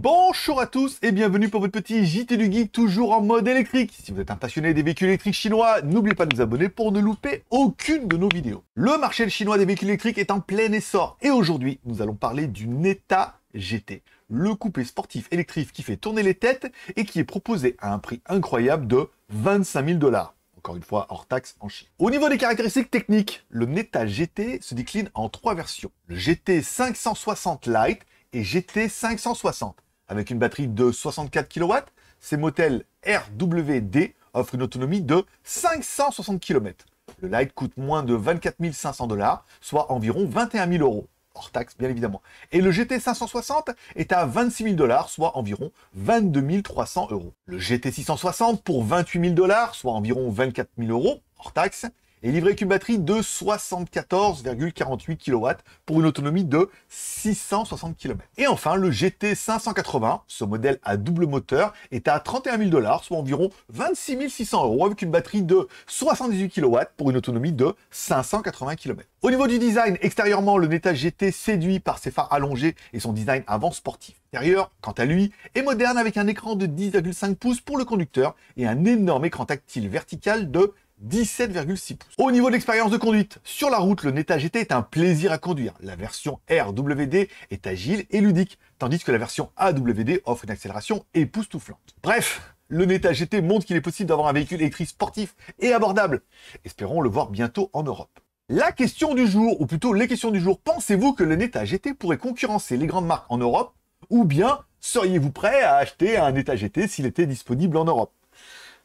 Bonjour à tous et bienvenue pour votre petit JT du Geek, toujours en mode électrique. Si vous êtes un passionné des véhicules électriques chinois, n'oubliez pas de vous abonner pour ne louper aucune de nos vidéos. Le marché chinois des véhicules électriques est en plein essor et aujourd'hui, nous allons parler du Neta GT, le coupé sportif électrique qui fait tourner les têtes et qui est proposé à un prix incroyable de 25 000 $. Encore une fois, hors taxe en Chine. Au niveau des caractéristiques techniques, le Neta GT se décline en trois versions. Le GT 560 Lite et GT 560. Avec une batterie de 64 kW, ces modèles RWD offrent une autonomie de 560 km. Le Lite coûte moins de 24 500 $, soit environ 21 000 €. Hors taxe, bien évidemment. Et le GT 560 est à 26 000 $, soit environ 22 300 €. Le GT 660 pour 28 000 $, soit environ 24 000 €, hors taxe, est livré avec une batterie de 74,48 kW pour une autonomie de 660 km. Et enfin, le GT 580, ce modèle à double moteur, est à 31 000 $, soit environ 26 600 € avec une batterie de 78 kW pour une autonomie de 580 km. Au niveau du design, extérieurement, le Neta GT séduit par ses phares allongés et son design avant sportif. L'intérieur, quant à lui, est moderne avec un écran de 10,5 pouces pour le conducteur et un énorme écran tactile vertical de 17,6 pouces. Au niveau de l'expérience de conduite, sur la route, le Neta GT est un plaisir à conduire. La version RWD est agile et ludique, tandis que la version AWD offre une accélération époustouflante. Bref, le Neta GT montre qu'il est possible d'avoir un véhicule électrique sportif et abordable. Espérons le voir bientôt en Europe. La question du jour, ou plutôt les questions du jour, pensez-vous que le Neta GT pourrait concurrencer les grandes marques en Europe, ou bien seriez-vous prêt à acheter un Neta GT s'il était disponible en Europe?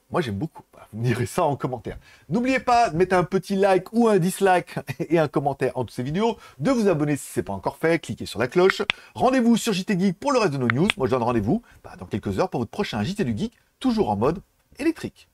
Moi, j'aime beaucoup. Vous me direz ça en commentaire. N'oubliez pas de mettre un petit like ou un dislike et un commentaire en dessous de ces vidéos, de vous abonner si ce n'est pas encore fait, cliquez sur la cloche. Rendez-vous sur JT Geek pour le reste de nos news. Moi, je donne rendez-vous dans quelques heures pour votre prochain JT du Geek, toujours en mode électrique.